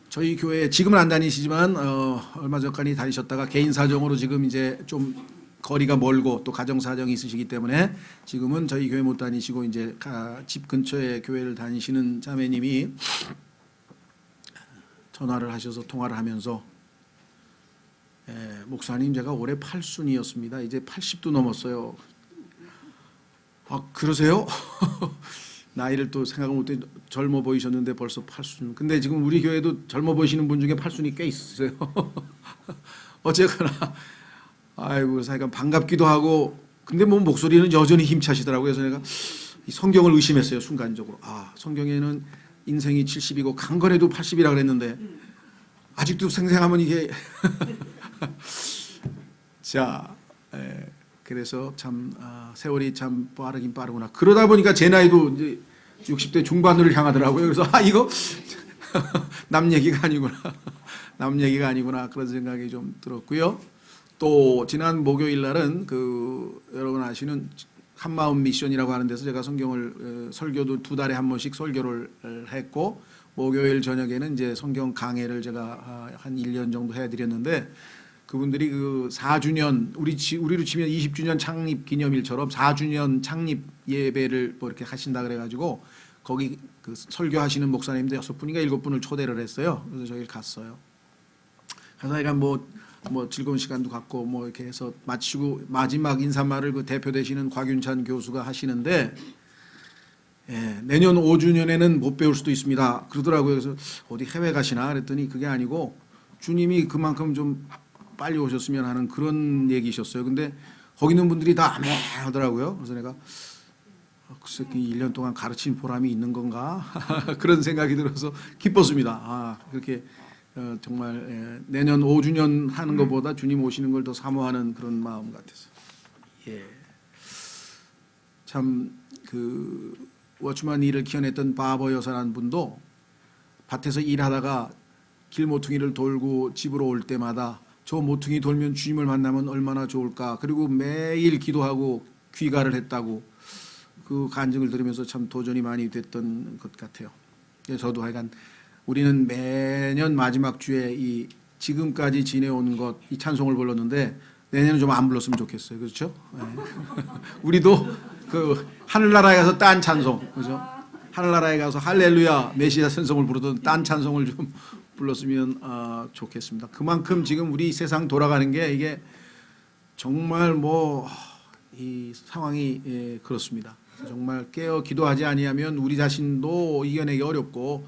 저희 교회 지금은 안 다니시지만 얼마 전까지 다니셨다가 개인 사정으로 지금 이제 좀 거리가 멀고 또 가정 사정이 있으시기 때문에 지금은 저희 교회 못 다니시고 이제 집 근처에 교회를 다니시는 자매님이 전화를 하셔서 통화를 하면서 목사님 제가 올해 8순이었습니다. 이제 80도 넘었어요. 아 그러세요? 나이를 또 생각을 못해 젊어 보이셨는데 벌써 8순. 근데 지금 우리 교회도 젊어 보이시는 분 중에 8순이 꽤 있으세요. 어쨌거나 아이고 사이가 반갑기도 하고 근데 뭐 목소리는 여전히 힘차시더라고요. 그래서 내가 이 성경을 의심했어요. 순간적으로. 아 성경에는 인생이 70이고 강건해도 80이라 그랬는데 아직도 생생하면 이게 자 그래서 참 세월이 참 빠르긴 빠르구나. 그러다 보니까 제 나이도 이제 60대 중반을 향하더라고요. 그래서 이거 남 얘기가 아니구나. 남 얘기가 아니구나. 그런 생각이 좀 들었고요. 또 지난 목요일 날은 여러분 아시는 한마음 미션이라고 하는 데서 제가 성경을 설교도 2달에 한 번씩 설교를 했고 목요일 저녁에는 이제 성경 강해를 제가 한 1년 정도 해드렸는데 그분들이 4주년 우리로 치면 20주년 창립 기념일처럼 4주년 창립 예배를 뭐 이렇게 하신다 그래가지고 거기 설교하시는 목사님들 6분인가 7분을 초대를 했어요. 그래서 저기 갔어요. 그래서 약간 뭐 즐거운 시간도 갖고 뭐 이렇게 해서 마치고 마지막 인사말을 대표 되시는 곽윤찬 교수가 하시는데 내년 5주년에는 못 배울 수도 있습니다. 그러더라고요. 그래서 어디 해외 가시나 그랬더니 그게 아니고 주님이 그만큼 좀 빨리 오셨으면 하는 그런 얘기셨어요. 근데 거기 있는 분들이 다 아멘하더라고요. 그래서 내가 글쎄 1년 동안 가르친 보람이 있는 건가 그런 생각이 들어서 기뻤습니다. 그렇게 정말 내년 5주년 하는 것보다 주님 오시는 걸 더 사모하는 그런 마음 같아서 참 워치만 일을 키워냈던 바버 여사라는 분도 밭에서 일하다가 길 모퉁이를 돌고 집으로 올 때마다 저 모퉁이 돌면 주님을 만나면 얼마나 좋을까. 그리고 매일 기도하고 귀가를 했다고 그 간증을 들으면서 참 도전이 많이 됐던 것 같아요. 저도 하여간 우리는 매년 마지막 주에 이 지금까지 지내온 것 이 찬송을 불렀는데 내년은 좀 안 불렀으면 좋겠어요. 그렇죠? 우리도 하늘나라에 가서 딴 찬송, 그죠? 하늘나라에 가서 할렐루야 메시아 찬송을 부르던 딴 찬송을 좀 불렀으면 좋겠습니다. 그만큼 지금 우리 세상 돌아가는 게 이게 정말 이 상황이 그렇습니다. 정말 깨어 기도하지 아니하면 우리 자신도 이겨내기 어렵고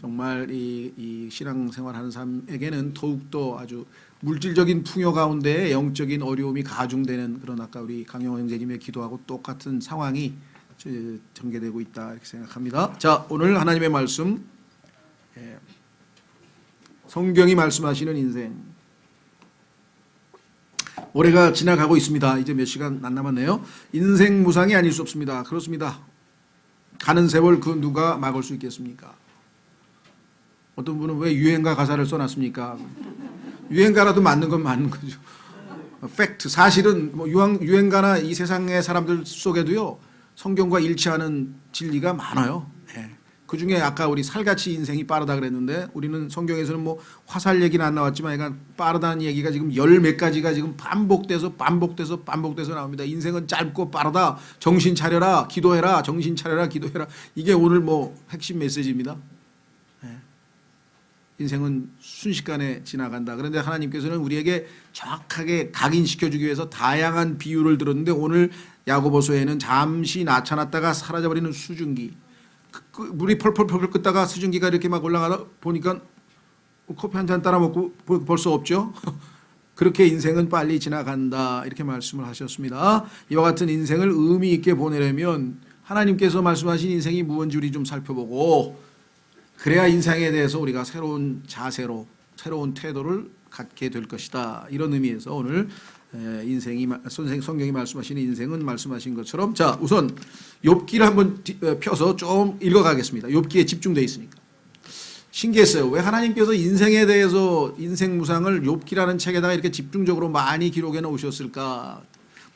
정말 이 신앙생활하는 사람에게는 더욱더 아주 물질적인 풍요 가운데 영적인 어려움이 가중되는 그런 아까 우리 강영호 형제님의 기도하고 똑같은 상황이 전개되고 있다 이렇게 생각합니다. 자 오늘 하나님의 말씀 성경이 말씀하시는 인생 올해가 지나가고 있습니다. 이제 몇 시간 안 남았네요. 인생 무상이 아닐 수 없습니다. 그렇습니다. 가는 세월 누가 막을 수 있겠습니까? 어떤 분은 왜 유행가 가사를 써놨습니까? 유행가라도 맞는 건 맞는 거죠. 팩트 사실은 유행가나 이 세상의 사람들 속에도요 성경과 일치하는 진리가 많아요. 그 중에 아까 우리 살같이 인생이 빠르다 그랬는데 우리는 성경에서는 화살 얘기는 안 나왔지만 약간 빠르다는 얘기가 지금 열 몇 가지가 지금 반복돼서 나옵니다. 인생은 짧고 빠르다. 정신 차려라. 기도해라. 정신 차려라. 기도해라. 이게 오늘 핵심 메시지입니다. 인생은 순식간에 지나간다. 그런데 하나님께서는 우리에게 정확하게 각인시켜주기 위해서 다양한 비유를 들었는데 오늘 야고보서에는 잠시 나타났다가 사라져버리는 수증기 물이 펄펄 끓다가 수증기가 이렇게 막 올라가다 보니까 커피 한 잔 따라 먹고 벌써 없죠. 그렇게 인생은 빨리 지나간다 이렇게 말씀을 하셨습니다. 이와 같은 인생을 의미 있게 보내려면 하나님께서 말씀하신 인생이 무엇인지 우리 좀 살펴보고 그래야 인생에 대해서 우리가 새로운 자세로 새로운 태도를 갖게 될 것이다. 이런 의미에서 오늘 성경이 말씀하시는 인생은 말씀하신 것처럼 자 우선 욥기를 한번 펴서 좀 읽어가겠습니다. 욥기에 집중되어 있으니까. 신기했어요. 왜 하나님께서 인생에 대해서 인생 무상을 욥기라는 책에다가 이렇게 집중적으로 많이 기록해 놓으셨을까.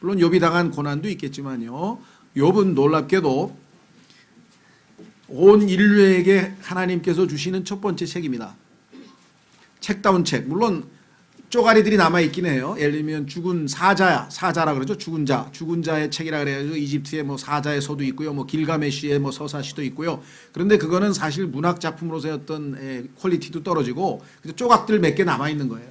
물론 욥이 당한 고난도 있겠지만요. 욥은 놀랍게도 온 인류에게 하나님께서 주시는 첫 번째 책입니다. 책다운 책. 물론 쪼가리들이 남아있긴 해요. 예를 들면 죽은 사자라 그러죠. 죽은 자의 책이라 그래가지고 이집트의 뭐 사자의 서도 있고요. 뭐 길가메시의 뭐 서사시도 있고요. 그런데 그거는 사실 문학 작품으로서의 어떤 퀄리티도 떨어지고 조각들 몇 개 남아있는 거예요.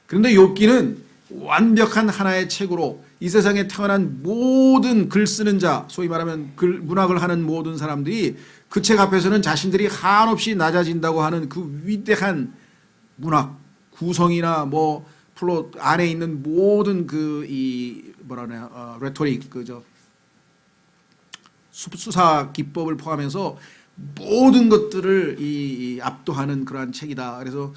그런데 욥기는 완벽한 하나의 책으로 이 세상에 태어난 모든 글 쓰는 자, 소위 말하면 문학을 하는 모든 사람들이 그 책 앞에서는 자신들이 한없이 낮아진다고 하는 그 위대한 문학 구성이나 뭐 플롯 안에 있는 모든 레토릭 수사 기법을 포함해서 모든 것들을 압도하는 그러한 책이다. 그래서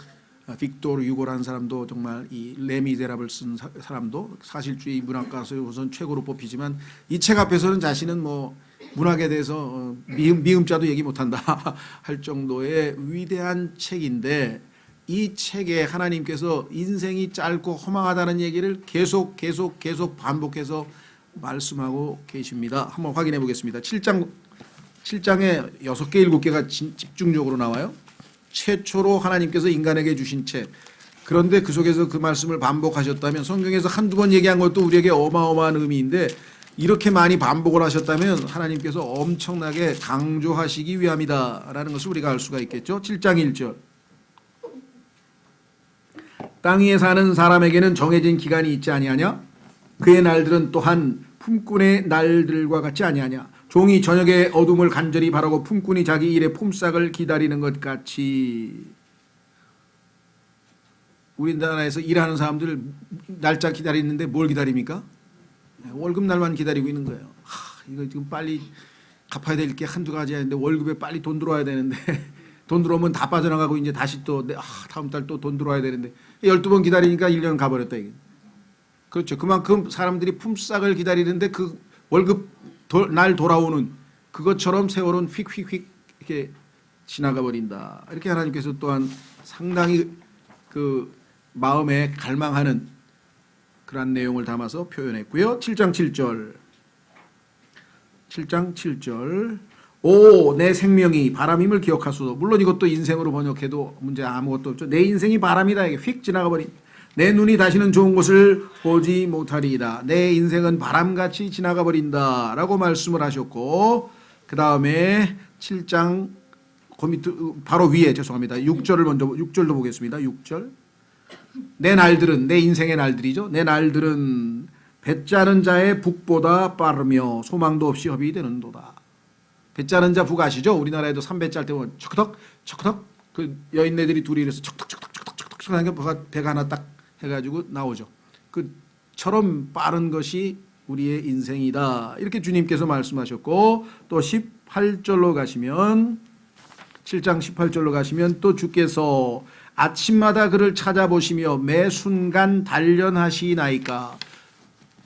빅토르 유고라는 사람도 정말 이 레미제라블을 쓴 사람도 사실주의 문학가로서 우선 최고로 뽑히지만 이 책 앞에서는 자신은 뭐 문학에 대해서 미음자도 얘기 못한다 할 정도의 위대한 책인데 이 책에 하나님께서 인생이 짧고 허망하다는 얘기를 계속 반복해서 말씀하고 계십니다. 한번 확인해 보겠습니다. 7장에 6개 7개가 집중적으로 나와요. 최초로 하나님께서 인간에게 주신 책. 그런데 그 속에서 그 말씀을 반복하셨다면 성경에서 한두 번 얘기한 것도 우리에게 어마어마한 의미인데 이렇게 많이 반복을 하셨다면 하나님께서 엄청나게 강조하시기 위함이다라는 것을 우리가 알 수가 있겠죠. 7장 1절. 땅 위에 사는 사람에게는 정해진 기간이 있지 아니하냐? 그의 날들은 또한 품꾼의 날들과 같지 아니하냐? 종이 저녁에 어둠을 간절히 바라고 품꾼이 자기 일의 품삯을 기다리는 것 같이 우리나라에서 일하는 사람들 날짜 기다리는데 뭘 기다립니까? 월급날만 기다리고 있는 거예요. 이거 지금 빨리 갚아야 될 게 한두 가지야 있는데 월급에 빨리 돈 들어와야 되는데 돈 들어오면 다 빠져나가고 이제 다시 또 다음 달 또 돈 들어와야 되는데 12번 기다리니까 1년 가버렸다 이게. 그렇죠. 그만큼 사람들이 품삯을 기다리는데 그 월급 날 돌아오는 그것처럼 세월은 휙휙휙 이렇게 지나가 버린다. 이렇게 하나님께서 또한 상당히 그 마음에 갈망하는 그런 내용을 담아서 표현했고요. 7장 7절. 오, 내 생명이 바람임을 기억하소서. 물론 이것도 인생으로 번역해도 문제 아무것도 없죠. 내 인생이 바람이다. 이게 휙 지나가 버린. 내 눈이 다시는 좋은 것을 보지 못하리이다. 내 인생은 바람같이 지나가 버린다. 라고 말씀을 하셨고 그 다음에 7장 바로 위에 6절도 보겠습니다. 6절. 내 날들은 내 인생의 날들이죠. 내 날들은 배 짜는 자의 북보다 빠르며 소망도 없이 허비 되는도다. 배 짜는 자 북 아시죠? 우리나라에도 3배 짤 때 보면 척덕 그 여인네들이 둘이 이래서 척덕 하는 배가 하나 딱 해가지고 나오죠. 그처럼 빠른 것이 우리의 인생이다. 이렇게 주님께서 말씀하셨고 또 18절로 가시면 7장 18절로 가시면 또 주께서 아침마다 그를 찾아보시며 매 순간 단련하시나이까.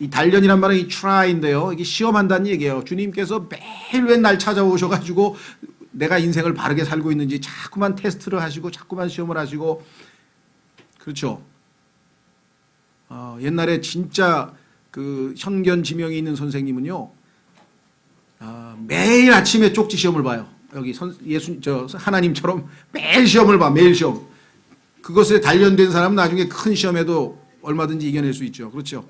이 단련이란 말은 이 try인데요. 이게 시험한다는 얘기예요. 주님께서 매일 왜 날 찾아오셔가지고 내가 인생을 바르게 살고 있는지 자꾸만 테스트를 하시고 자꾸만 시험을 하시고 그렇죠. 옛날에 진짜 그 현견지명이 있는 선생님은요. 매일 아침에 쪽지 시험을 봐요. 여기 하나님처럼 매일 시험을 봐. 매일 시험. 그것에 단련된 사람은 나중에 큰 시험에도 얼마든지 이겨낼 수 있죠. 그렇죠.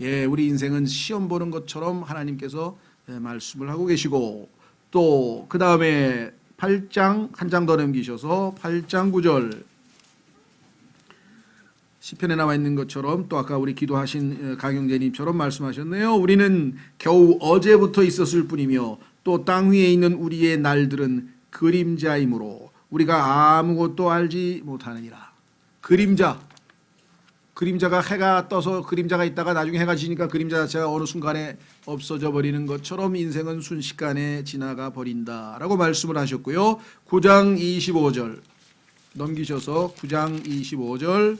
예, 우리 인생은 시험 보는 것처럼 하나님께서 말씀을 하고 계시고 또 그 다음에 8장 한 장 더 넘기셔서 8장 9절 시편에 나와 있는 것처럼 또 아까 우리 기도하신 강영재님처럼 말씀하셨네요. 우리는 겨우 어제부터 있었을 뿐이며 또 땅 위에 있는 우리의 날들은 그림자이므로 우리가 아무것도 알지 못하느니라. 그림자가 해가 떠서 그림자가 있다가 나중에 해가 지니까 그림자 자체가 어느 순간에 없어져 버리는 것처럼 인생은 순식간에 지나가 버린다라고 말씀을 하셨고요. 9장 25절 넘기셔서 9장 25절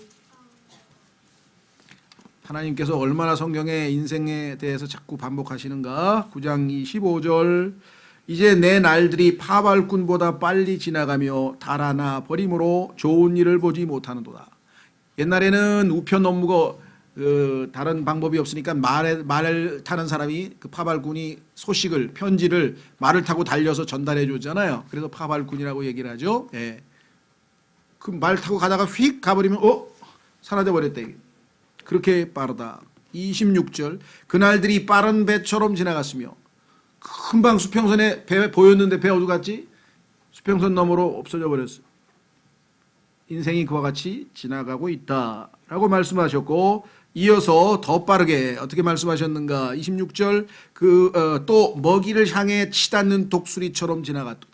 하나님께서 얼마나 성경의 인생에 대해서 자꾸 반복하시는가. 9장 25절 이제 내 날들이 파발꾼보다 빨리 지나가며 달아나 버림으로 좋은 일을 보지 못하는도다. 옛날에는 우편 업무가 다른 방법이 없으니까 말을 타는 사람이 그 파발꾼이 소식을 편지를 말을 타고 달려서 전달해 줬잖아요. 그래서 파발꾼이라고 얘기를 하죠. 예. 그 말 타고 가다가 휙 가버리면 사라져 버렸다. 그렇게 빠르다. 26절 그날들이 빠른 배처럼 지나갔으며 금방 수평선에 배 보였는데 배 어디 갔지? 수평선 너머로 없어져 버렸어. 인생이 그와 같이 지나가고 있다라고 말씀하셨고 이어서 더 빠르게 어떻게 말씀하셨는가? 26절 또 먹이를 향해 치닫는 독수리처럼 지나갔다.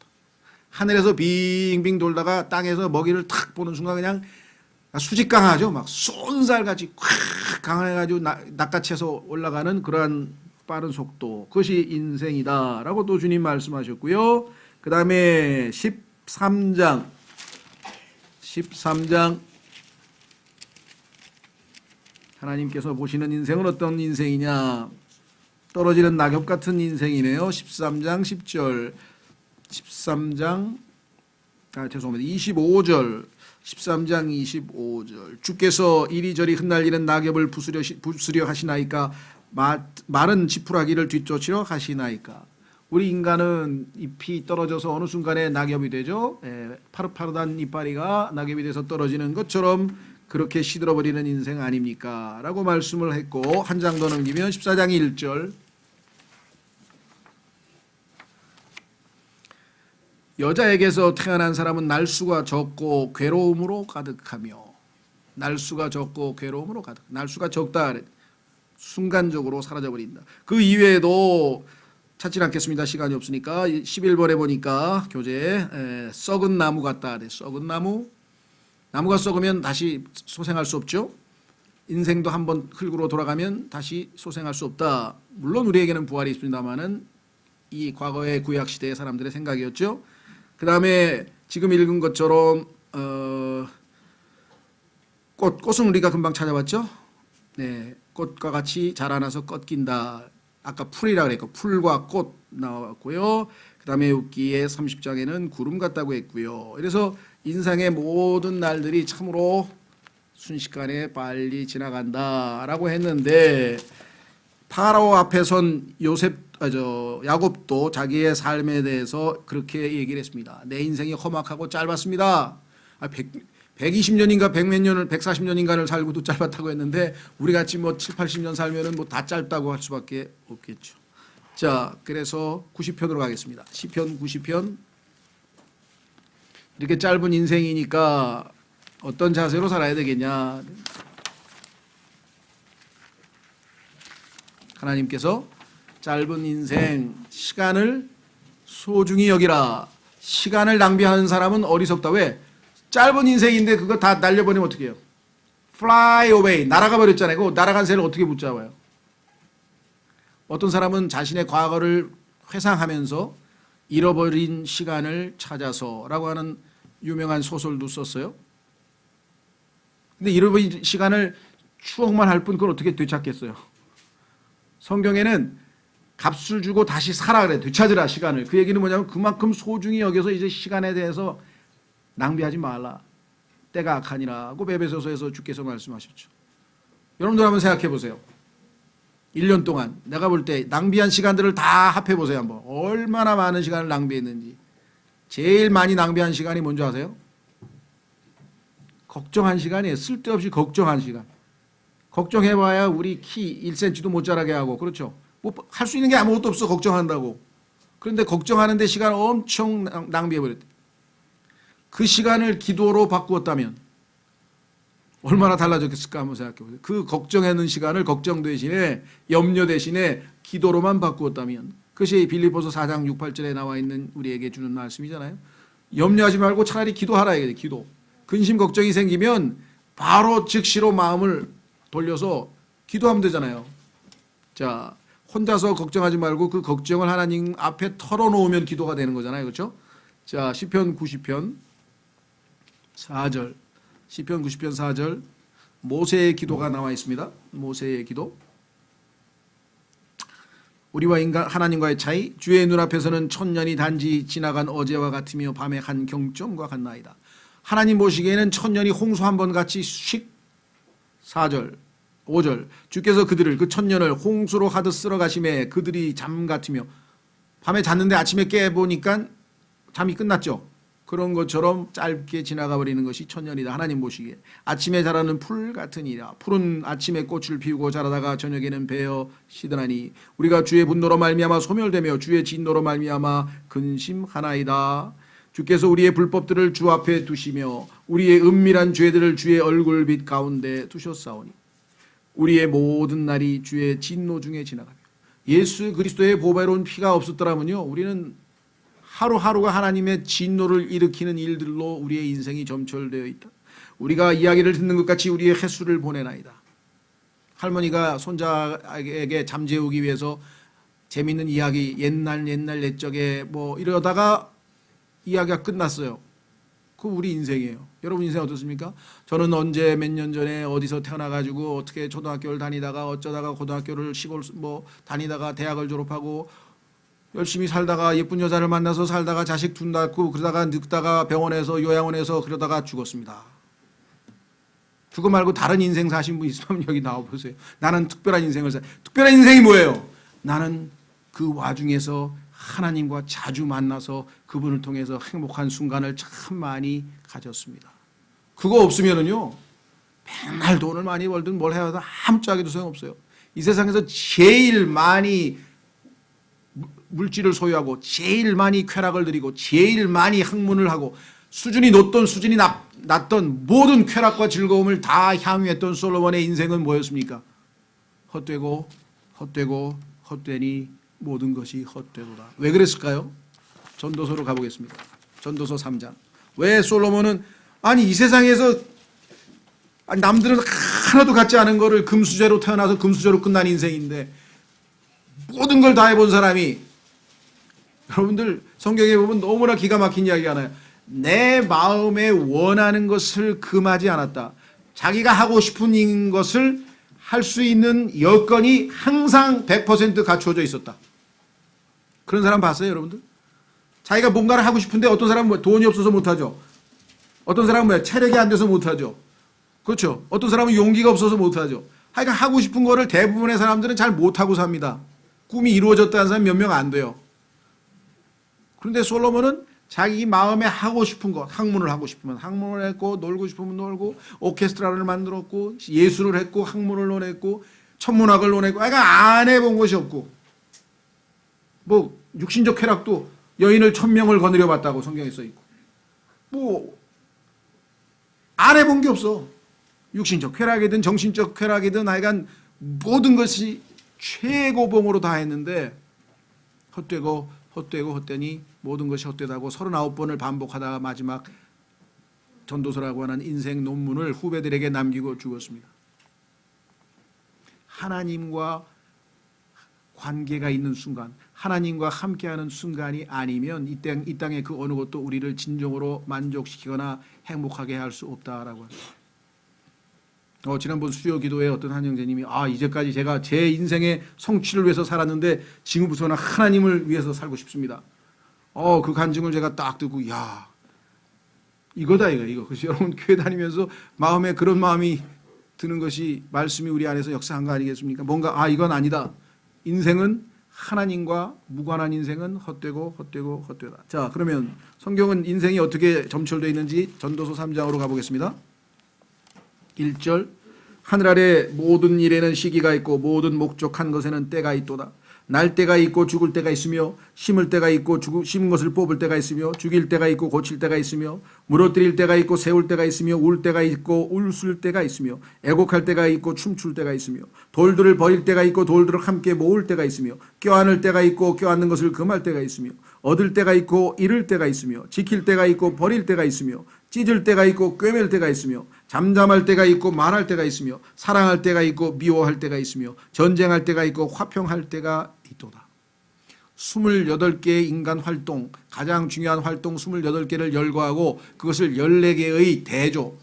하늘에서 빙빙 돌다가 땅에서 먹이를 탁 보는 순간 그냥 수직 강하죠. 막 쏜살같이 콱 강해가지고 낚아채서 올라가는 그러한 빠른 속도. 그것이 인생이다라고 또 주님 말씀하셨고요. 그 다음에 13장 하나님께서 보시는 인생은 어떤 인생이냐? 떨어지는 낙엽 같은 인생이네요. 13장 10절 25절 13장 25절 주께서 이리저리 흩날리는 낙엽을 부수려 하시나이까 마른 지푸라기를 뒤쫓으려 하시나이까. 우리 인간은 잎이 떨어져서 어느 순간에 낙엽이 되죠. 파릇파릇한 이파리가 낙엽이 돼서 떨어지는 것처럼 그렇게 시들어버리는 인생 아닙니까? 라고 말씀을 했고 한 장 더 넘기면 14장 1절 여자에게서 태어난 사람은 날수가 적고 괴로움으로 가득하며 날수가 적고 괴로움으로 가득. 날수가 적다 그래. 순간적으로 사라져버린다. 그 이외에도 찾지 않겠습니다. 시간이 없으니까 11번에 보니까 교재 썩은 나무 같다 그래. 썩은 나무. 나무가 썩으면 다시 소생할 수 없죠. 인생도 한번 흙으로 돌아가면 다시 소생할 수 없다. 물론 우리에게는 부활이 있습니다만은 이 과거의 구약시대의 사람들의 생각이었죠. 그 다음에 지금 읽은 것처럼 꽃은 우리가 금방 찾아봤죠. 네, 꽃과 같이 자라나서 꺾인다. 아까 풀이라 그랬고 풀과 꽃 나왔고요. 그 다음에 욥기의 30장에는 구름 같다고 했고요. 그래서 인생의 모든 날들이 참으로 순식간에 빨리 지나간다라고 했는데 파라오 앞에 선 야곱도 자기의 삶에 대해서 그렇게 얘기를 했습니다. 내 인생이 험악하고 짧았습니다. 120년인가 100몇 년을 140년인가를 살고도 짧았다고 했는데 우리 같이 뭐 7, 80년 살면은 뭐 다 짧다고 할 수밖에 없겠죠. 자, 그래서 90편으로 가겠습니다. 시편 90편. 이렇게 짧은 인생이니까 어떤 자세로 살아야 되겠냐? 하나님께서 짧은 인생, 시간을 소중히 여기라. 시간을 낭비하는 사람은 어리석다. 왜? 짧은 인생인데 그거 다 날려버리면 어떻게 해요? Fly away. 날아가 버렸잖아요. 그 날아간 새를 어떻게 붙잡아요? 어떤 사람은 자신의 과거를 회상하면서 잃어버린 시간을 찾아서라고 하는 유명한 소설도 썼어요. 근데 잃어버린 시간을 추억만 할 뿐 그걸 어떻게 되찾겠어요? 성경에는 값을 주고 다시 사라 그래. 되찾으라 시간을. 그 얘기는 뭐냐면 그만큼 소중히 여겨서 이제 시간에 대해서 낭비하지 말라. 때가 악하니라고 에베소서에서 주께서 말씀하셨죠. 여러분들 한번 생각해 보세요. 1년 동안 내가 볼 때 낭비한 시간들을 다 합해 보세요. 한번. 얼마나 많은 시간을 낭비했는지. 제일 많이 낭비한 시간이 뭔지 아세요? 걱정한 시간이에요. 쓸데없이 걱정한 시간. 걱정해봐야 우리 키 1cm도 못 자라게 하고, 그렇죠? 뭐 할 수 있는 게 아무것도 없어, 걱정한다고. 그런데 걱정하는데 시간 엄청 낭비해버렸대. 그 시간을 기도로 바꾸었다면 얼마나 달라졌겠을까 한번 생각해보세요. 그 걱정하는 시간을 걱정 대신에 염려 대신에 기도로만 바꾸었다면, 그것이 빌립보서 4장 6, 8절에 나와 있는 우리에게 주는 말씀이잖아요. 염려하지 말고 차라리 기도하라 이게 기도. 근심 걱정이 생기면 바로 즉시로 마음을 돌려서 기도하면 되잖아요. 자, 혼자서 걱정하지 말고 그 걱정을 하나님 앞에 털어놓으면 기도가 되는 거잖아요. 그렇죠? 자, 시편 90편 4절. 시편 90편 4절. 모세의 기도가 나와 있습니다. 모세의 기도. 우리와 인간 하나님과의 차이. 주의 눈앞에서는 천년이 단지 지나간 어제와 같으며 밤의 한 경점과 같나이다. 하나님 보시기에는 천년이 홍수 한 번 같이 휙. 4절 5절. 주께서 그들을 그 천년을 홍수로 하듯 쓸어가심에 그들이 잠 같으며. 밤에 잤는데 아침에 깨보니까 잠이 끝났죠. 그런 것처럼 짧게 지나가 버리는 것이 천년이다. 하나님 보시기에 아침에 자라는 풀 같으니라. 풀은 아침에 꽃을 피우고 자라다가 저녁에는 베어 시드나니 우리가 주의 분노로 말미암아 소멸되며 주의 진노로 말미암아 근심하나이다. 주께서 우리의 불법들을 주 앞에 두시며 우리의 은밀한 죄들을 주의 얼굴빛 가운데 두셨사오니 우리의 모든 날이 주의 진노 중에 지나가며 예수 그리스도의 보배로운 피가 없었더라면요 우리는 하루하루가 하나님의 진노를 일으키는 일들로 우리의 인생이 점철되어 있다. 우리가 이야기를 듣는 것 같이 우리의 횟수를 보내나이다. 할머니가 손자에게 잠재우기 위해서 재밌는 이야기 옛날 옛적에 뭐 이러다가 이야기가 끝났어요. 그 우리 인생이에요. 여러분 인생 어떻습니까? 저는 언제 몇 년 전에 어디서 태어나가지고 어떻게 초등학교를 다니다가 어쩌다가 고등학교를 시골 뭐 다니다가 대학을 졸업하고 열심히 살다가 예쁜 여자를 만나서 살다가 자식 둘 낳고 그러다가 늙다가 병원에서 요양원에서 그러다가 죽었습니다. 그거 말고 다른 인생 사신 분 있으면 여기 나와보세요. 나는 특별한 인생을 특별한 인생이 뭐예요? 나는 그 와중에서 하나님과 자주 만나서 그분을 통해서 행복한 순간을 참 많이 가졌습니다. 그거 없으면은요 맨날 돈을 많이 벌든 뭘 해야 하든 아무짝에도 소용없어요. 이 세상에서 제일 많이 물질을 소유하고 제일 많이 쾌락을 누리고 제일 많이 학문을 하고 수준이 높던 수준이 낮던 모든 쾌락과 즐거움을 다 향유했던 솔로몬의 인생은 뭐였습니까? 헛되고 헛되고 헛되니 모든 것이 헛되도다. 왜 그랬을까요? 전도서로 가보겠습니다. 전도서 3장. 왜 솔로몬은 아니 이 세상에서 남들은 하나도 갖지 않은 거를 금수저로 태어나서 금수저로 끝난 인생인데 모든 걸 다 해본 사람이 여러분들 성경에 보면 너무나 기가 막힌 이야기가 하나요. 내 마음에 원하는 것을 금하지 않았다. 자기가 하고 싶은 것을 할 수 있는 여건이 항상 100% 갖추어져 있었다. 그런 사람 봤어요 여러분들? 자기가 뭔가를 하고 싶은데 어떤 사람은 돈이 없어서 못하죠. 어떤 사람은 체력이 안 돼서 못하죠. 그렇죠. 어떤 사람은 용기가 없어서 못하죠. 하여간 하고 싶은 거를 대부분의 사람들은 잘 못하고 삽니다. 꿈이 이루어졌다는 사람 몇 명 안 돼요. 그런데 솔로몬은 자기 마음에 하고 싶은 것, 학문을 하고 싶으면 학문을 했고 놀고 싶으면 놀고 오케스트라를 만들었고 예술을 했고 학문을 논했고 천문학을 논했고 그러니까 안 해본 것이 없고 뭐 육신적 쾌락도 여인을 1000명을 거느려 봤다고 성경에 써있고 뭐 안 해본 게 없어. 육신적 쾌락이든 정신적 쾌락이든 하여간 모든 것이 최고봉으로 다 했는데 헛되고 헛되니 모든 것이 헛되다고 39번을 반복하다가 마지막 전도서라고 하는 인생 논문을 후배들에게 남기고 죽었습니다. 하나님과 관계가 있는 순간, 하나님과 함께하는 순간이 아니면 이 땅의 그 어느 것도 우리를 진정으로 만족시키거나 행복하게 할 수 없다라고 합니다. 지난번 수요 기도에 어떤 한 형제님이 이제까지 제가 제 인생의 성취를 위해서 살았는데 지금부터는 하나님을 위해서 살고 싶습니다. 그 간증을 제가 딱 듣고 야 이거다 이거. 그래서 여러분 교회 다니면서 마음에 그런 마음이 드는 것이 말씀이 우리 안에서 역사한 거 아니겠습니까? 뭔가 이건 아니다. 인생은 하나님과 무관한 인생은 헛되고 헛되다. 자 그러면 성경은 인생이 어떻게 점철되어 있는지 전도서 3장으로 가보겠습니다. 1절 하늘 아래 모든 일에는 시기가 있고 모든 목적한 것에는 때가 있도다. 날 때가 있고 죽을 때가 있으며 심을 때가 있고 심은 것을 뽑을 때가 있으며 죽일 때가 있고 고칠 때가 있으며 무너뜨릴 때가 있고 세울 때가 있으며 울 때가 있고 울술 때가 있으며 애곡할 때가 있고 춤출 때가 있으며 돌들을 버릴 때가 있고 돌들을 함께 모을 때가 있으며 껴안을 때가 있고 껴안는 것을 금할 때가 있으며 얻을 때가 있고 잃을 때가 있으며 지킬 때가 있고 버릴 때가 있으며 찢을 때가 있고 꿰맬 때가 있으며 잠잠할 때가 있고 말할 때가 있으며 사랑할 때가 있고 미워할 때가 있으며 전쟁할 때가 있고 화평할 때가 있도다. 28개의 인간 활동, 가장 중요한 활동 28개를 열거하고 그것을 14개의 대조,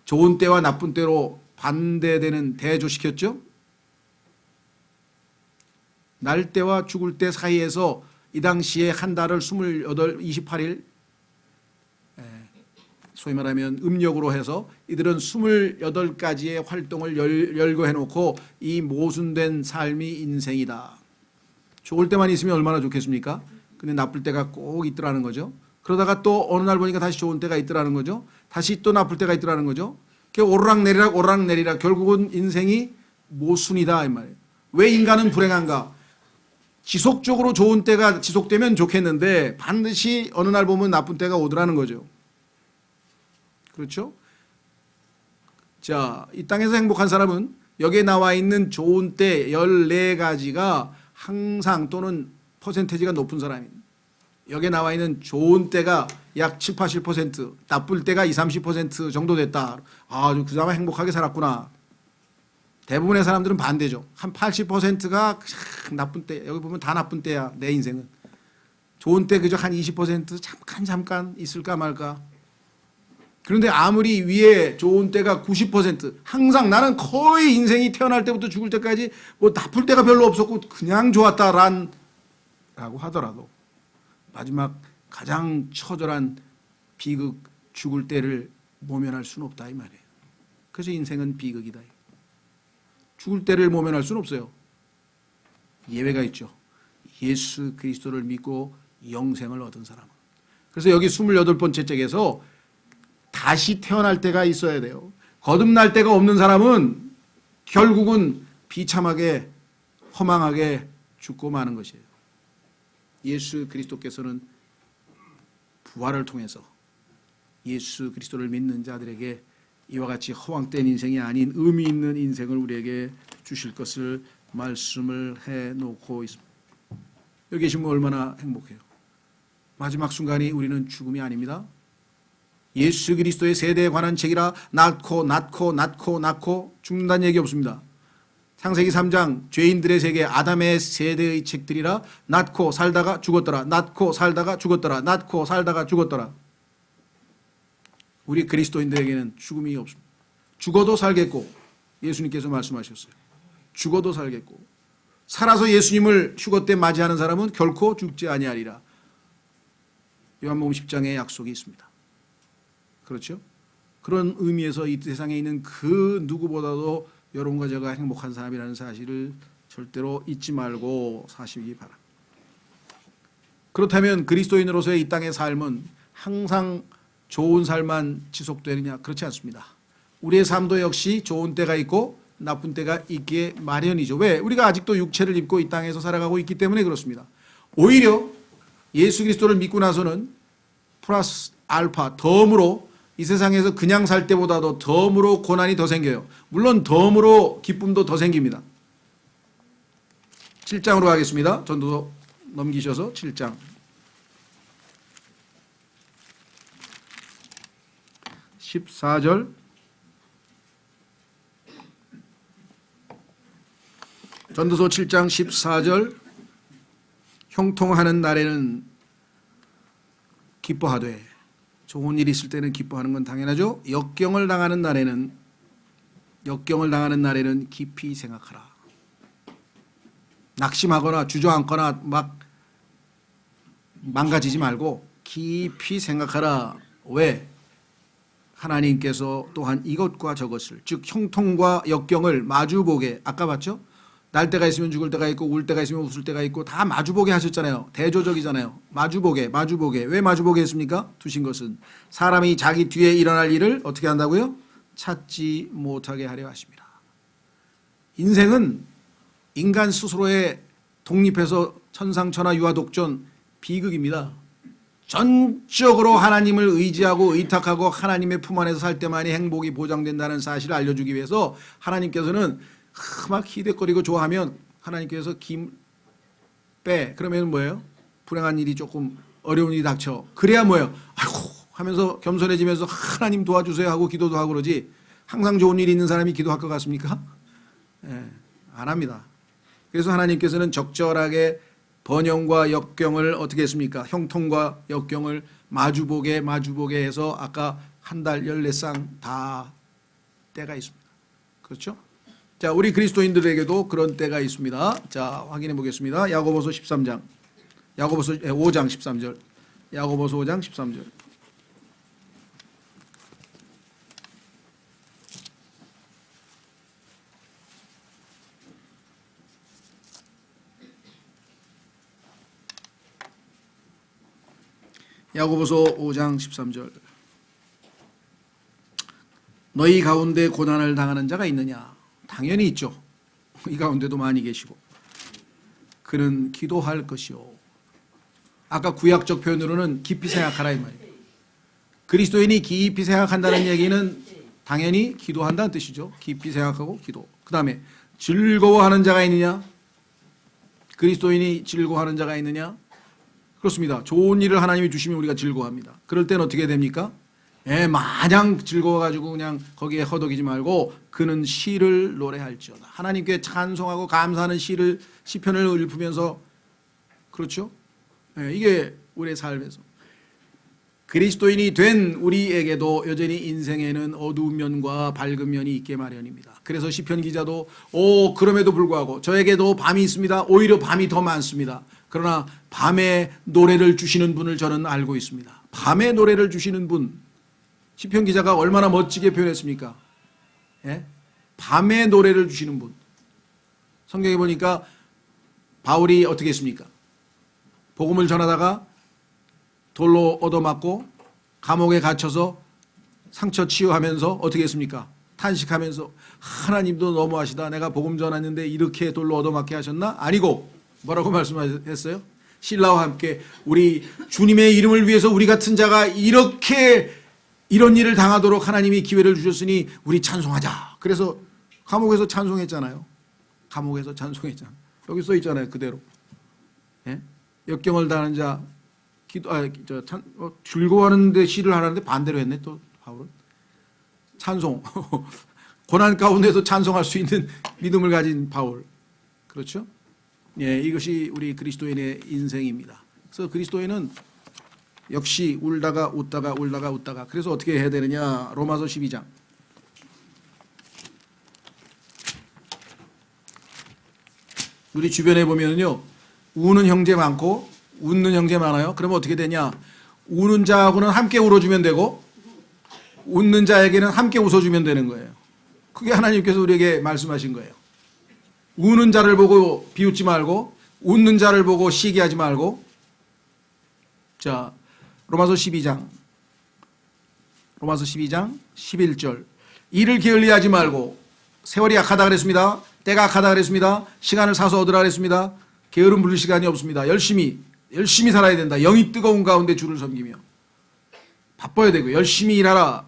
좋은 때와 나쁜 때로 반대되는 대조시켰죠. 날 때와 죽을 때 사이에서 이 당시에 한 달을 28일 소위 말하면 음력으로 해서 이들은 28가지의 활동을 열거해 놓고 이 모순된 삶이 인생이다. 좋을 때만 있으면 얼마나 좋겠습니까? 근데 나쁠 때가 꼭 있더라는 거죠. 그러다가 또 어느 날 보니까 다시 좋은 때가 있더라는 거죠. 다시 또 나쁠 때가 있더라는 거죠. 오르락내리락 오르락내리락 결국은 인생이 모순이다 이 말이에요. 왜 인간은 불행한가? 지속적으로 좋은 때가 지속되면 좋겠는데 반드시 어느 날 보면 나쁜 때가 오더라는 거죠. 그렇죠? 자, 이 땅에서 행복한 사람은 여기에 나와 있는 좋은 때 14가지가 항상 또는 퍼센테이지가 높은 사람입니다. 여기에 나와 있는 좋은 때가 약 7, 80%, 나쁠 때가 20, 30% 정도 됐다. 아, 그 사람 행복하게 살았구나. 대부분의 사람들은 반대죠. 한 80%가 나쁜 때, 여기 보면 다 나쁜 때야, 내 인생은. 좋은 때 그저 한 20% 잠깐 있을까 말까. 그런데 아무리 위에 좋은 때가 90%, 항상 나는 거의 인생이 태어날 때부터 죽을 때까지 뭐 나쁠 때가 별로 없었고 그냥 좋았다라고 하더라도 마지막 가장 처절한 비극 죽을 때를 모면할 수는 없다 이 말이에요. 그래서 인생은 비극이다. 죽을 때를 모면할 수는 없어요. 예외가 있죠. 예수 그리스도를 믿고 영생을 얻은 사람은. 그래서 여기 28번째 짝에서 다시 태어날 때가 있어야 돼요. 거듭날 때가 없는 사람은 결국은 비참하게 허망하게 죽고 마는 것이에요. 예수 그리스도께서는 부활을 통해서 예수 그리스도를 믿는 자들에게 이와 같이 허황된 인생이 아닌 의미 있는 인생을 우리에게 주실 것을 말씀을 해놓고 있습니다. 여기 계시면 얼마나 행복해요. 마지막 순간이 우리는 죽음이 아닙니다. 예수 그리스도의 세대에 관한 책이라 낳고 죽는다는 얘기 없습니다. 창세기 3장 죄인들의 세계 아담의 세대의 책들이라 낳고 살다가 죽었더라. 낳고 살다가 죽었더라. 낳고 살다가 죽었더라. 우리 그리스도인들에게는 죽음이 없습니다. 죽어도 살겠고 예수님께서 말씀하셨어요. 죽어도 살겠고 살아서 예수님을 휴거 때 맞이하는 사람은 결코 죽지 아니하리라. 요한복음 10장에 약속이 있습니다. 그렇죠? 그런 의미에서 이 세상에 있는 그 누구보다도 여러분과 제가 행복한 사람이라는 사실을 절대로 잊지 말고 사시기 바랍니다. 그렇다면 그리스도인으로서의 이 땅의 삶은 항상 좋은 삶만 지속되느냐? 그렇지 않습니다. 우리의 삶도 역시 좋은 때가 있고 나쁜 때가 있기에 마련이죠. 왜? 우리가 아직도 육체를 입고 이 땅에서 살아가고 있기 때문에 그렇습니다. 오히려 예수 그리스도를 믿고 나서는 플러스 알파 덤으로 이 세상에서 그냥 살 때보다도 덤으로 고난이 더 생겨요. 물론 덤으로 기쁨도 더 생깁니다. 7장으로 가겠습니다. 전도 넘기셔서 7장 14절 전도서 7장 14절 형통하는 날에는 기뻐하되 좋은 일이 있을 때는 기뻐하는 건 당연하죠. 역경을 당하는 날에는 깊이 생각하라. 낙심하거나 주저앉거나 막 망가지지 말고 깊이 생각하라. 왜? 하나님께서 또한 이것과 저것을 즉 형통과 역경을 마주보게 아까 봤죠? 날 때가 있으면 죽을 때가 있고 울 때가 있으면 웃을 때가 있고 다 마주보게 하셨잖아요. 대조적이잖아요. 마주보게 왜 마주보게 했습니까? 두신 것은 사람이 자기 뒤에 일어날 일을 어떻게 한다고요? 찾지 못하게 하려 하십니다. 인생은 인간 스스로의 독립해서 천상천하 유아독존 비극입니다. 전적으로 하나님을 의지하고 의탁하고 하나님의 품 안에서 살 때만이 행복이 보장된다는 사실을 알려주기 위해서 하나님께서는 막 희대거리고 좋아하면 하나님께서 김 빼. 그러면 뭐예요? 불행한 일이 조금 어려운 일이 닥쳐. 그래야 뭐예요? 아이고 하면서 겸손해지면서 하나님 도와주세요 하고 기도도 하고 그러지. 항상 좋은 일이 있는 사람이 기도할 것 같습니까? 안 합니다. 그래서 하나님께서는 적절하게 번영과 역경을 어떻게 했습니까? 형통과 역경을 마주보게 해서 아까 한 달 14쌍 다 때가 있습니다. 그렇죠? 자, 우리 그리스도인들에게도 그런 때가 있습니다. 자, 확인해 보겠습니다. 야고보서 13장. 야고보서 5장 13절. 야고보서 5장 13절. 야고보서 5장 13절. 너희 가운데 고난을 당하는 자가 있느냐? 당연히 있죠. 이 가운데도 많이 계시고. 그는 기도할 것이요. 아까 구약적 표현으로는 깊이 생각하라 이 말이에요. 그리스도인이 깊이 생각한다는 얘기는 당연히 기도한다는 뜻이죠. 깊이 생각하고 기도. 그 다음에 즐거워하는 자가 있느냐? 그리스도인이 즐거워하는 자가 있느냐? 그렇습니다. 좋은 일을 하나님이 주시면 우리가 즐거워합니다. 그럴 때는 어떻게 됩니까? 마냥 즐거워가지고 그냥 거기에 허덕이지 말고 그는 시를 노래할지어다. 하나님께 찬송하고 감사하는 시를 시편을 읊으면서 그렇죠? 이게 우리의 삶에서 그리스도인이 된 우리에게도 여전히 인생에는 어두운 면과 밝은 면이 있게 마련입니다. 그래서 시편 기자도 그럼에도 불구하고 저에게도 밤이 있습니다. 오히려 밤이 더 많습니다. 그러나 밤에 노래를 주시는 분을 저는 알고 있습니다. 밤에 노래를 주시는 분, 시편 기자가 얼마나 멋지게 표현했습니까? 밤에 노래를 주시는 분. 성경에 보니까 바울이 어떻게 했습니까? 복음을 전하다가 돌로 얻어맞고 감옥에 갇혀서 상처 치유하면서 어떻게 했습니까? 탄식하면서 하나님도 너무하시다. 내가 복음 전했는데 이렇게 돌로 얻어맞게 하셨나? 아니고 뭐라고 말씀하셨어요? 신라와 함께 우리 주님의 이름을 위해서 우리 같은 자가 이런 일을 당하도록 하나님이 기회를 주셨으니 우리 찬송하자. 그래서 감옥에서 찬송했잖아요. 감옥에서 찬송했잖아요. 여기 써 있잖아요. 그대로. 역경을 당하는 자 즐거워하는데 시를 하라는데 반대로 했네. 또 바울은 찬송 고난 가운데서 찬송할 수 있는 믿음을 가진 바울. 그렇죠? 이것이 우리 그리스도인의 인생입니다. 그래서 그리스도인은 역시 울다가 웃다가 그래서 어떻게 해야 되느냐? 로마서 12장. 우리 주변에 보면요, 우는 형제 많고 웃는 형제 많아요. 그러면 어떻게 되냐? 우는 자하고는 함께 울어주면 되고 웃는 자에게는 함께 웃어주면 되는 거예요. 그게 하나님께서 우리에게 말씀하신 거예요. 우는 자를 보고 비웃지 말고 웃는 자를 보고 시기하지 말고. 자, 로마서 12장 11절. 이를 게을리하지 말고 세월이 약하다 그랬습니다. 때가 약하다 그랬습니다. 시간을 사서 얻으라 그랬습니다. 게으름 부릴 시간이 없습니다. 열심히 살아야 된다. 영이 뜨거운 가운데 주를 섬기며 바빠야 되고 열심히 일하라.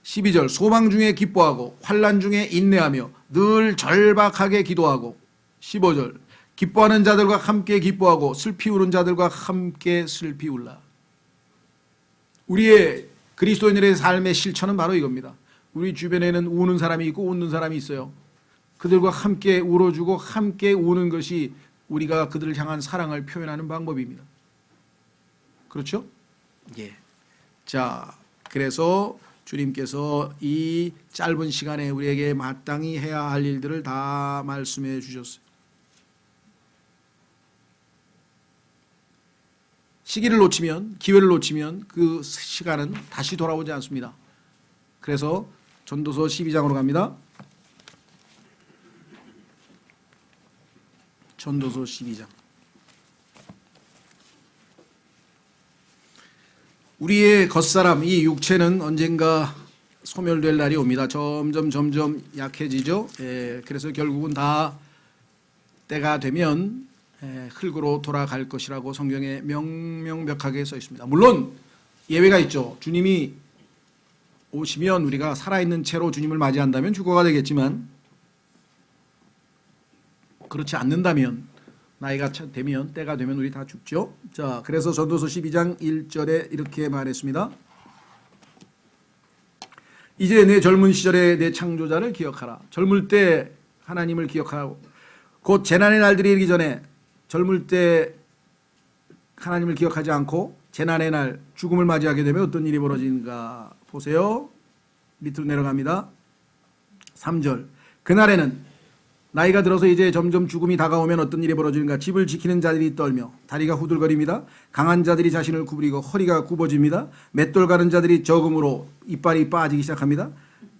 12절. 소망 중에 기뻐하고 환난 중에 인내하며 늘 절박하게 기도하고. 15절. 기뻐하는 자들과 함께 기뻐하고 슬피 우는 자들과 함께 슬피 울라. 우리의 그리스도인들의 삶의 실천은 바로 이겁니다. 우리 주변에는 우는 사람이 있고 웃는 사람이 있어요. 그들과 함께 울어주고 함께 우는 것이 우리가 그들을 향한 사랑을 표현하는 방법입니다. 그렇죠? 자, 그래서 주님께서 이 짧은 시간에 우리에게 마땅히 해야 할 일들을 다 말씀해 주셨어요. 시기를 놓치면, 기회를 놓치면 그 시간은 다시 돌아오지 않습니다. 그래서 전도서 12장으로 갑니다. 전도서 12장. 우리의 겉사람, 이 육체는 언젠가 소멸될 날이 옵니다. 점점 약해지죠. 그래서 결국은 다 때가 되면 흙으로 돌아갈 것이라고 성경에 명명백하게 써 있습니다. 물론 예외가 있죠. 주님이 오시면 우리가 살아있는 채로 주님을 맞이한다면 주거가 되겠지만 그렇지 않는다면 나이가 되면 때가 되면 우리 다 죽죠. 자, 그래서 전도서 12장 1절에 이렇게 말했습니다. 이제 내 젊은 시절에 내 창조자를 기억하라. 젊을 때 하나님을 기억하고 곧 재난의 날들이 이르기 전에 젊을 때 하나님을 기억하지 않고 재난의 날 죽음을 맞이하게 되면 어떤 일이 벌어지는가 보세요. 밑으로 내려갑니다. 3절. 그날에는 나이가 들어서 이제 점점 죽음이 다가오면 어떤 일이 벌어지는가. 집을 지키는 자들이 떨며 다리가 후들거립니다. 강한 자들이 자신을 구부리고 허리가 굽어집니다. 맷돌 가는 자들이 적음으로 이빨이 빠지기 시작합니다.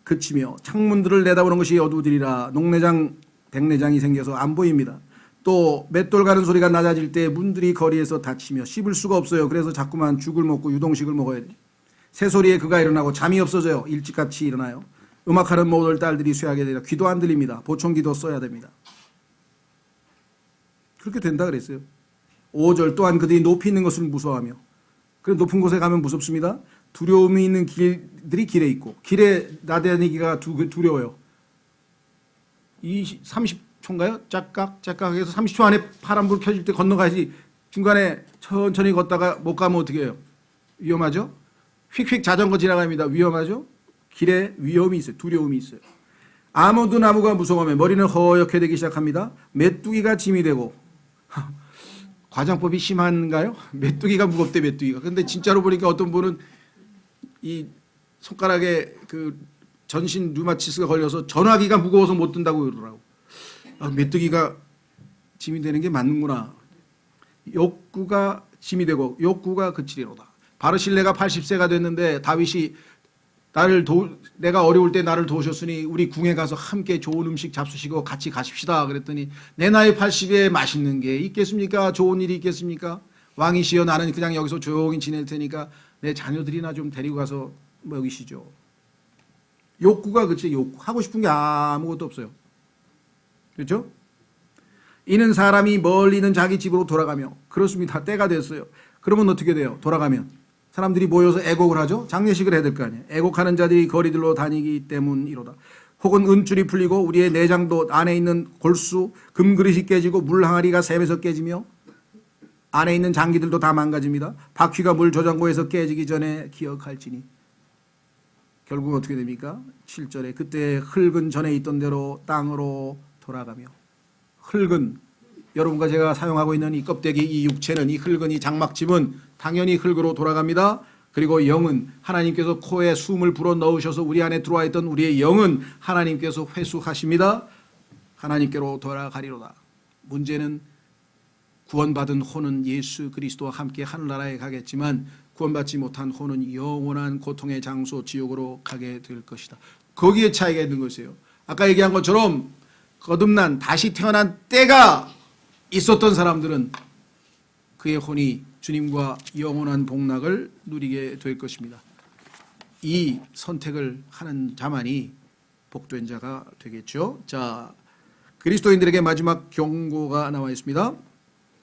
그치며 창문들을 내다보는 것이 어두워지리라. 농내장 백내장이 생겨서 안 보입니다. 또 맷돌 가는 소리가 낮아질 때 문들이 거리에서 닫히며 씹을 수가 없어요. 그래서 자꾸만 죽을 먹고 유동식을 먹어야 돼요. 새소리에 그가 일어나고 잠이 없어져요. 일찍같이 일어나요. 음악하는 모든 딸들이 쇠하게 되라. 귀도 안 들립니다. 보청기도 써야 됩니다. 그렇게 된다 그랬어요. 5절 또한 그들이 높이 있는 것을 무서워하며, 그래 높은 곳에 가면 무섭습니다. 두려움이 있는 길들이 길에 있고, 길에 나다니기가 두려워요. 30초인가요? 짝깍 해서 30초 안에 파란불 켜질 때 건너가야지. 중간에 천천히 걷다가 못 가면 어떻게 해요? 위험하죠? 휙휙 자전거 지나갑니다. 위험하죠? 길에 위험이 있어요. 두려움이 있어요. 아몬드 나무가 무성하면 머리는 허옇게 되기 시작합니다. 메뚜기가 짐이 되고 과장법이 심한가요? 메뚜기가 무겁대, 메뚜기가. 근데 진짜로 보니까 어떤 분은 이 손가락에 그 전신 류마티스가 걸려서 전화기가 무거워서 못 든다고 그러더라고. 메뚜기가 짐이 되는 게 맞는구나. 욕구가 짐이 되고 욕구가 그치리로다. 바르실레가 80세가 됐는데 다윗이 내가 어려울 때 나를 도우셨으니 우리 궁에 가서 함께 좋은 음식 잡수시고 같이 가십시다. 그랬더니 내 나이 80에 맛있는 게 있겠습니까? 좋은 일이 있겠습니까? 왕이시여 나는 그냥 여기서 조용히 지낼 테니까 내 자녀들이나 좀 데리고 가서 먹이시죠. 욕구가 그치, 욕구. 하고 싶은 게 아무것도 없어요. 그렇죠? 이는 사람이 멀리 있는 자기 집으로 돌아가며, 그렇습니다. 때가 됐어요. 그러면 어떻게 돼요? 돌아가면 사람들이 모여서 애곡을 하죠. 장례식을 해야 될 거 아니에요. 애곡하는 자들이 거리들로 다니기 때문이로다. 혹은 은줄이 풀리고 우리의 내장도 안에 있는 골수 금그릇이 깨지고 물항아리가 샘에서 깨지며 안에 있는 장기들도 다 망가집니다. 바퀴가 물 저장고에서 깨지기 전에 기억할지니. 결국 어떻게 됩니까? 7절에 그때 흙은 전에 있던 대로 땅으로 돌아가며. 흙은 여러분과 제가 사용하고 있는 이 껍데기, 이 육체는, 이 흙은, 이 장막집은 당연히 흙으로 돌아갑니다. 그리고 영은 하나님께서 코에 숨을 불어 넣으셔서 우리 안에 들어와 있던 우리의 영은 하나님께서 회수하십니다. 하나님께로 돌아가리로다. 문제는 구원받은 혼은 예수 그리스도와 함께 하늘나라에 가겠지만 구원받지 못한 혼은 영원한 고통의 장소 지옥으로 가게 될 것이다. 거기에 차이가 있는 것이에요. 아까 얘기한 것처럼 거듭난 다시 태어난 때가 있었던 사람들은 그의 혼이 주님과 영원한 복락을 누리게 될 것입니다. 이 선택을 하는 자만이 복된 자가 되겠죠. 자, 그리스도인들에게 마지막 경고가 나와 있습니다.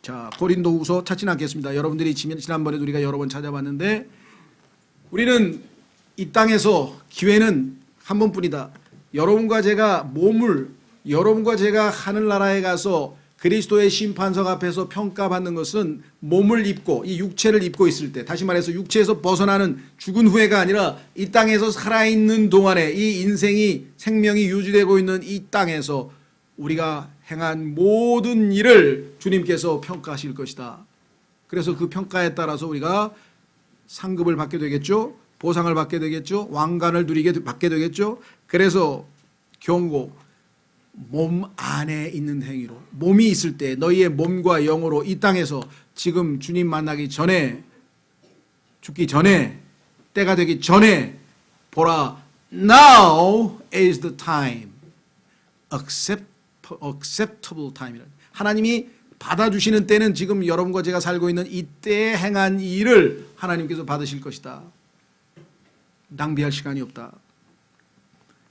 자, 고린도후서 찾지는 않겠습니다. 여러분들이 지난번에 우리가 여러 번 찾아봤는데 우리는 이 땅에서 기회는 한 번뿐이다. 여러분과 제가 하늘나라에 가서 그리스도의 심판석 앞에서 평가받는 것은 몸을 입고 이 육체를 입고 있을 때, 다시 말해서 육체에서 벗어나는 죽은 후에가 아니라 이 땅에서 살아있는 동안에 이 인생이 생명이 유지되고 있는 이 땅에서 우리가 행한 모든 일을 주님께서 평가하실 것이다. 그래서 그 평가에 따라서 우리가 상급을 받게 되겠죠. 보상을 받게 되겠죠. 왕관을 받게 되겠죠. 그래서 경고, 몸 안에 있는 행위로, 몸이 있을 때 너희의 몸과 영으로 이 땅에서 지금 주님 만나기 전에, 죽기 전에, 때가 되기 전에 보라, now is the time, acceptable time. 하나님이 받아주시는 때는 지금 여러분과 제가 살고 있는 이때에 행한 일을 하나님께서 받으실 것이다. 낭비할 시간이 없다.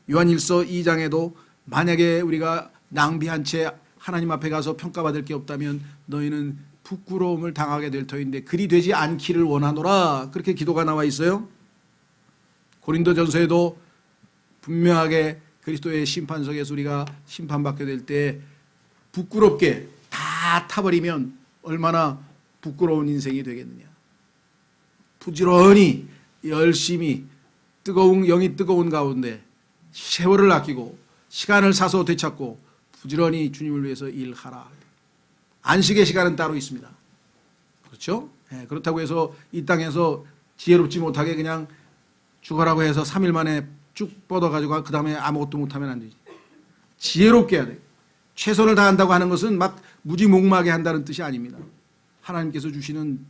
요한일서 2장에도 만약에 우리가 낭비한 채 하나님 앞에 가서 평가받을 게 없다면 너희는 부끄러움을 당하게 될 터인데 그리 되지 않기를 원하노라. 그렇게 기도가 나와 있어요. 고린도전서에도 분명하게 그리스도의 심판석에서 우리가 심판받게 될 때 부끄럽게 다 타버리면 얼마나 부끄러운 인생이 되겠느냐. 부지런히 열심히 영이 뜨거운 가운데 세월을 아끼고 시간을 사서 되찾고 부지런히 주님을 위해서 일하라. 안식의 시간은 따로 있습니다. 그렇죠? 네, 그렇다고 해서 이 땅에서 지혜롭지 못하게 그냥 죽어라고 해서 3일 만에 쭉 뻗어가지고 그 다음에 아무것도 못하면 안 되지. 지혜롭게 해야 돼. 최선을 다한다고 하는 것은 막 무지몽마하게 한다는 뜻이 아닙니다. 하나님께서 주시는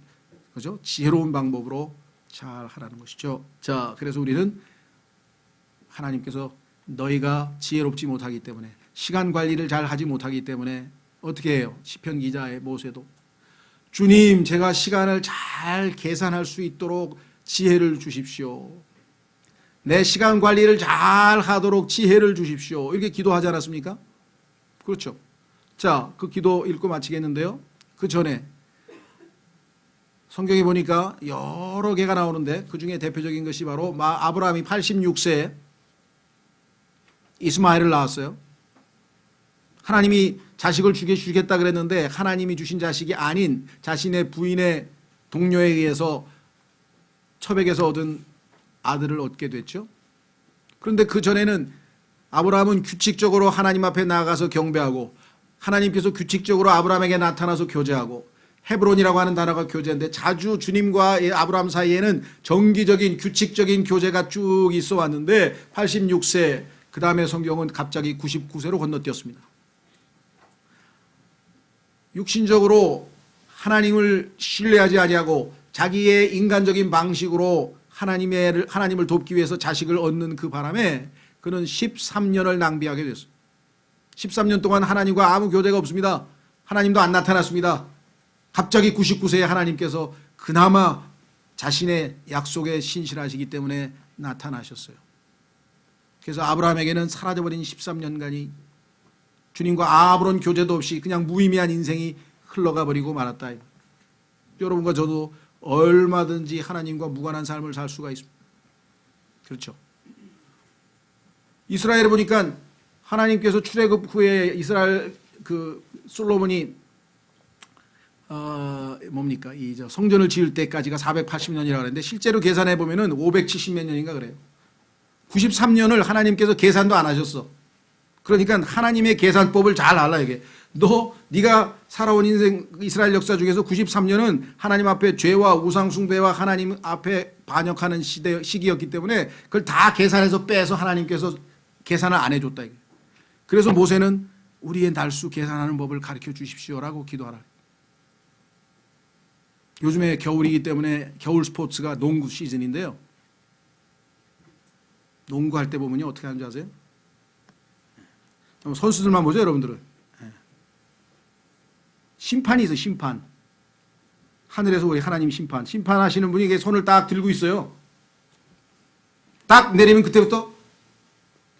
그죠? 지혜로운 방법으로 잘 하라는 것이죠. 자, 그래서 우리는 하나님께서 너희가 지혜롭지 못하기 때문에, 시간 관리를 잘 하지 못하기 때문에 어떻게 해요? 시편 기자의 모세도 주님, 제가 시간을 잘 계산할 수 있도록 지혜를 주십시오. 내 시간 관리를 잘 하도록 지혜를 주십시오. 이렇게 기도하지 않았습니까? 그렇죠. 자, 그 기도 읽고 마치겠는데요. 그 전에 성경에 보니까 여러 개가 나오는데 그 중에 대표적인 것이 바로 아브라함이 86세에 이스마엘을 낳았어요. 하나님이 자식을 주겠다 그랬는데 하나님이 주신 자식이 아닌 자신의 부인의 동료에 의해서 처백에서 얻은 아들을 얻게 됐죠. 그런데 그 전에는 아브라함은 규칙적으로 하나님 앞에 나아가서 경배하고 하나님께서 규칙적으로 아브라함에게 나타나서 교제하고 헤브론이라고 하는 단어가 교제인데 자주 주님과 아브라함 사이에는 정기적인 규칙적인 교제가 쭉 있어 왔는데 86세 그 다음에 성경은 갑자기 99세로 건너뛰었습니다. 육신적으로 하나님을 신뢰하지 아니하고 자기의 인간적인 방식으로 하나님을 돕기 위해서 자식을 얻는 그 바람에 그는 13년을 낭비하게 됐어요. 13년 동안 하나님과 아무 교제가 없습니다. 하나님도 안 나타났습니다. 갑자기 99세에 하나님께서 그나마 자신의 약속에 신실하시기 때문에 나타나셨어요. 그래서 아브라함에게는 사라져버린 13년간이 주님과 아무런 교제도 없이 그냥 무의미한 인생이 흘러가 버리고 말았다. 여러분과 저도 얼마든지 하나님과 무관한 삶을 살 수가 있습니다. 그렇죠. 이스라엘에 보니까 하나님께서 출애굽 후에 이스라엘 솔로몬이 뭡니까? 성전을 지을 때까지가 480년이라고 하는데 실제로 계산해 보면은 570몇 년인가 그래요. 93년을 하나님께서 계산도 안 하셨어. 그러니까 하나님의 계산법을 잘 알아 이게. 네가 살아온 인생 이스라엘 역사 중에서 93년은 하나님 앞에 죄와 우상 숭배와 하나님 앞에 반역하는 시기였기 때문에 그걸 다 계산해서 빼서 하나님께서 계산을 안 해줬다 이게. 그래서 모세는 우리의 날수 계산하는 법을 가르쳐 주십시오라고 기도하라. 요즘에 겨울이기 때문에 겨울 스포츠가 농구 시즌인데요. 농구할 때 보면요 어떻게 하는지 아세요? 선수들만 보죠 여러분들은. 심판이 있어요. 심판. 하늘에서 우리 하나님 심판하시는 분이 손을 딱 들고 있어요. 딱 내리면 그때부터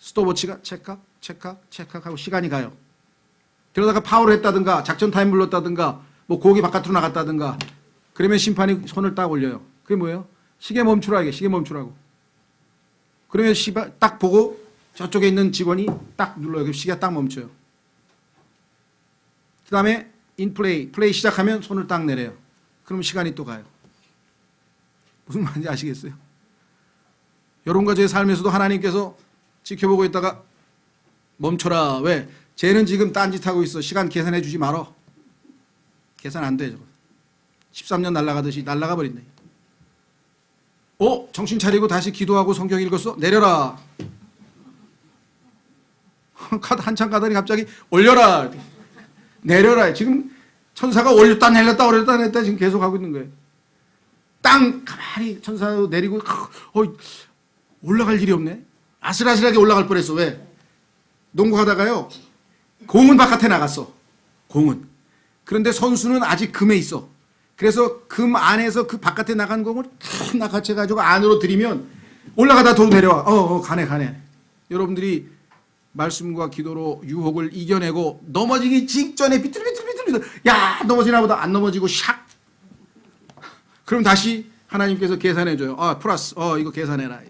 스톱워치가 체크하고 시간이 가요. 그러다가 파울을 했다든가 작전 타임 불렀다든가 뭐 공이 바깥으로 나갔다든가 그러면 심판이 손을 딱 올려요. 그게 뭐예요? 시계 멈추라 이게. 시계 멈추라고. 그러면 딱 보고 저쪽에 있는 직원이 딱 눌러요. 그럼 시계가 딱 멈춰요. 그 다음에 플레이 시작하면 손을 딱 내려요. 그럼 시간이 또 가요. 무슨 말인지 아시겠어요? 여러분과 제 삶에서도 하나님께서 지켜보고 있다가 멈춰라. 왜? 쟤는 지금 딴짓하고 있어. 시간 계산해 주지 말어. 계산 안 돼. 저거. 13년 날아가듯이 날아가 버린다. 정신 차리고 다시 기도하고 성경 읽었어? 내려라. 한참 가더니 갑자기 올려라. 내려라. 지금 천사가 올렸다 내렸다 지금 계속 하고 있는 거예요. 땅 가만히 천사도 내리고 올라갈 일이 없네. 아슬아슬하게 올라갈 뻔했어. 왜? 농구하다가요. 공은 바깥에 나갔어. 공은. 그런데 선수는 아직 금에 있어. 그래서 금 안에서 그 바깥에 나간 공을 탁 낚아채가지고 안으로 들이면 올라가다 더 내려와. 가네. 여러분들이 말씀과 기도로 유혹을 이겨내고 넘어지기 직전에 비틀비틀 야 넘어지나 보다 안 넘어지고 샥 그럼 다시 하나님께서 계산해줘요. 플러스 이거 계산해라.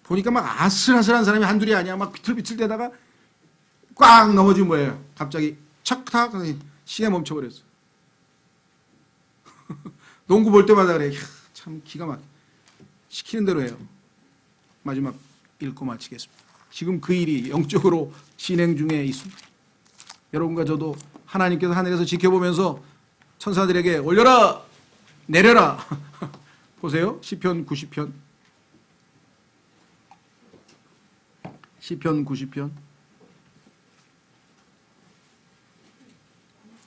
보니까 막 아슬아슬한 사람이 한둘이 아니야. 막 비틀비틀 대다가 꽉 넘어지면 뭐예요? 갑자기 척탁 시계 멈춰버렸어. 농구 볼 때마다 그래. 참 기가 막혀. 시키는 대로 해요. 마지막 읽고 마치겠습니다. 지금 그 일이 영적으로 진행 중에 있습니다. 여러분과 저도 하나님께서 하늘에서 지켜보면서 천사들에게 올려라 내려라. 보세요. 시편 90편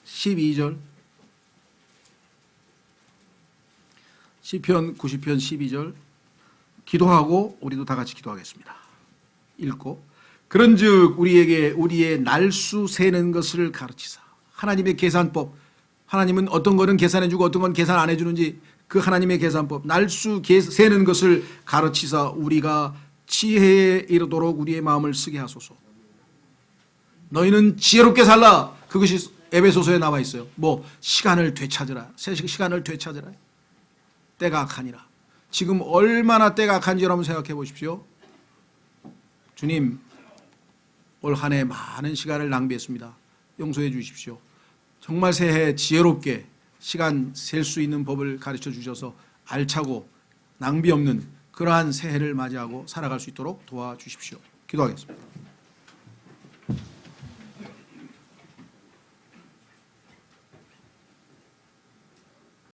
12절 시편 90편 12절 기도하고 우리도 다 같이 기도하겠습니다. 읽고 그런즉 우리에게 우리의 날수 세는 것을 가르치사. 하나님의 계산법, 하나님은 어떤 거는 계산해주고 어떤 건 계산 안 해주는지 그 하나님의 계산법, 날수 세는 것을 가르치사 우리가 지혜에 이르도록 우리의 마음을 쓰게 하소서. 너희는 지혜롭게 살라. 그것이 에베소서에 나와 있어요. 뭐 시간을 되찾으라. 시간을 되찾으라. 때가 악하니라. 지금 얼마나 때가 악한지 여러분 생각해 보십시오. 주님, 올 한 해 많은 시간을 낭비했습니다. 용서해 주십시오. 정말 새해 지혜롭게 시간 셀 수 있는 법을 가르쳐 주셔서 알차고 낭비 없는 그러한 새해를 맞이하고 살아갈 수 있도록 도와주십시오. 기도하겠습니다.